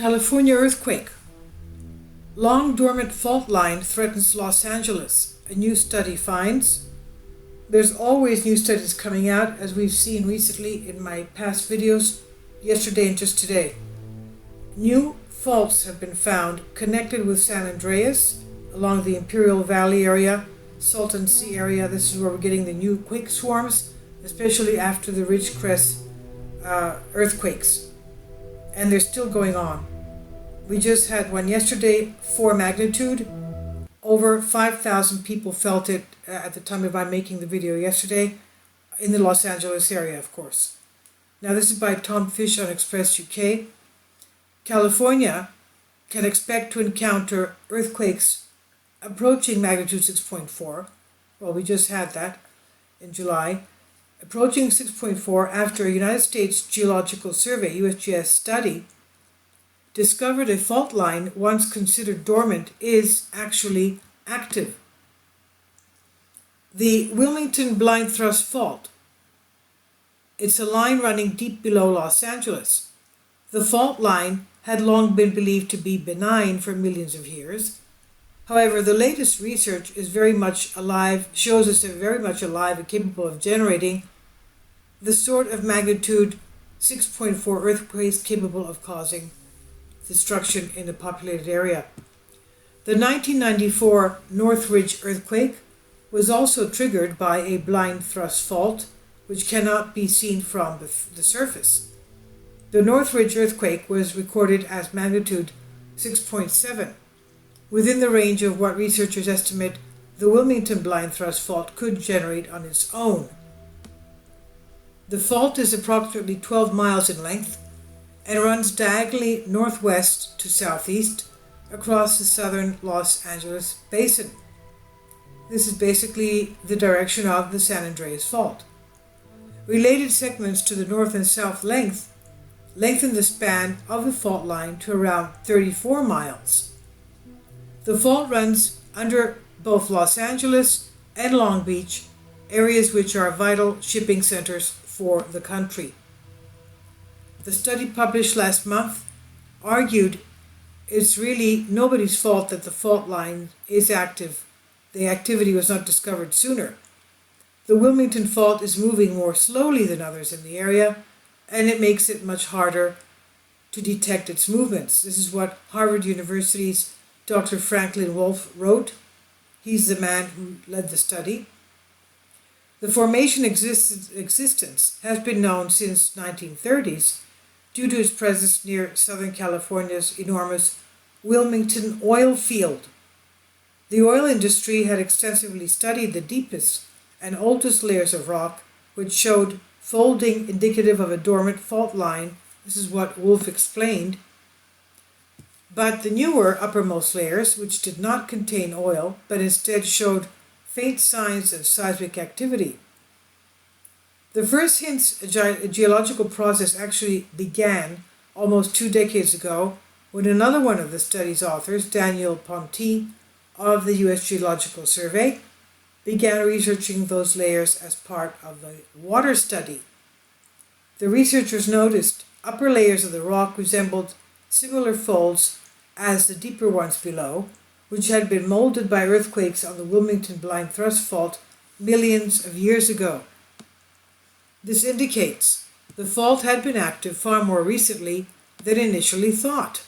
California earthquake. Long-dormant fault line threatens Los Angeles. A new study finds. There's always new studies coming out, as we've seen recently in my past videos, yesterday and just today. New faults have been found connected with San Andreas, along the Imperial Valley area, Salton Sea area. This is where we're getting the new quake swarms, especially after the Ridgecrest earthquakes. And they're still going on. We just had one yesterday, 4 magnitude. Over 5,000 people felt it at the time of my making the video yesterday, in the Los Angeles area, of course. Now this is by Tom Fish on Express UK. California can expect to encounter earthquakes approaching magnitude 6.4. Well, we just had that in July. Approaching 6.4 after a United States Geological Survey, USGS study, discovered a fault line once considered dormant is actually active. The Wilmington Blind Thrust Fault. It's a line running deep below Los Angeles. The fault line had long been believed to be benign for millions of years. However, the latest research is very much alive, shows us they're very much alive and capable of generating the sort of magnitude 6.4 earthquakes capable of causing destruction in a populated area. The 1994 Northridge earthquake was also triggered by a blind thrust fault, which cannot be seen from the surface. The Northridge earthquake was recorded as magnitude 6.7, within the range of what researchers estimate the Wilmington blind thrust fault could generate on its own. The fault is approximately 12 miles in length and runs diagonally northwest to southeast across the southern Los Angeles basin. This is basically the direction of the San Andreas Fault. Related segments to the north and south lengthen the span of the fault line to around 34 miles. The fault runs under both Los Angeles and Long Beach, areas which are vital shipping centers for the country. The study published last month argued it's really nobody's fault that the fault line is active. The activity was not discovered sooner. The Wilmington Fault is moving more slowly than others in the area, and it makes it much harder to detect its movements. This is what Harvard University's Dr. Franklin Wolf wrote. He's the man who led the study. The formation existence has been known since 1930s due to its presence near Southern California's enormous Wilmington oil field. The oil industry had extensively studied the deepest and oldest layers of rock, which showed folding indicative of a dormant fault line. This is what Wolf explained. But the newer uppermost layers, which did not contain oil, but instead showed faint signs of seismic activity. The first hints a geological process actually began almost 2 decades ago when another one of the study's authors, Daniel Ponti of the US Geological Survey, began researching those layers as part of the water study. The researchers noticed upper layers of the rock resembled similar folds as the deeper ones below, which had been molded by earthquakes on the Wilmington Blind Thrust Fault millions of years ago. This indicates the fault had been active far more recently than initially thought.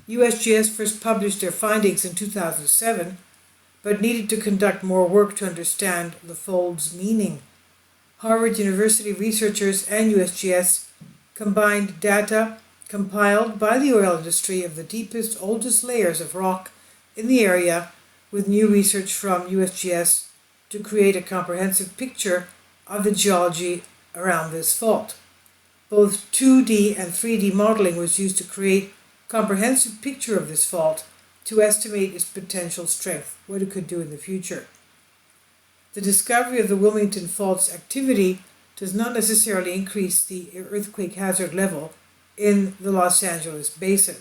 USGS first published their findings in 2007, but needed to conduct more work to understand the fold's meaning. Harvard University researchers and USGS combined data compiled by the oil industry of the deepest, oldest layers of rock in the area with new research from USGS to create a comprehensive picture of the geology around this fault. Both 2D and 3D modeling was used to create a comprehensive picture of this fault to estimate its potential strength, what it could do in the future. The discovery of the Wilmington Fault's activity does not necessarily increase the earthquake hazard level in the Los Angeles basin.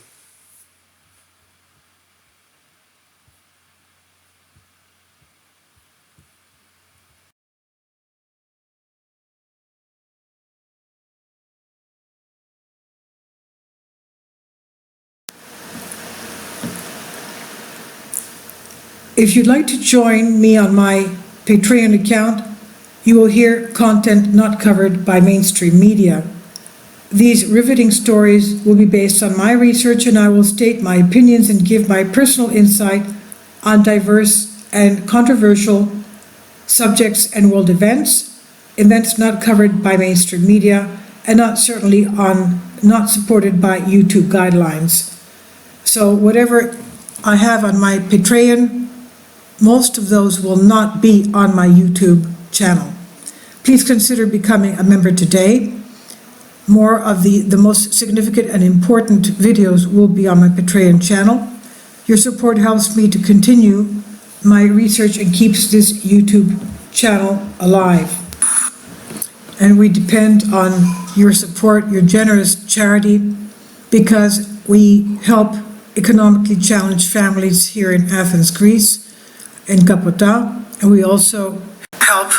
If you'd like to join me on my Patreon account, you will hear content not covered by mainstream media. These riveting stories will be based on my research, and I will state my opinions and give my personal insight on diverse and controversial subjects and world events not covered by mainstream media, and not supported by YouTube guidelines. So whatever I have on my Patreon, most of those will not be on my YouTube channel. Please consider becoming a member today. More of the most significant and important videos will be on my Patreon channel. Your support helps me to continue my research and keeps this YouTube channel alive. And we depend on your support, your generous charity, because we help economically challenged families here in Athens, Greece, in Kapota, and we also help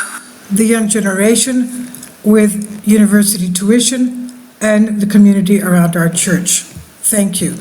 the young generation with university tuition and the community around our church. Thank you.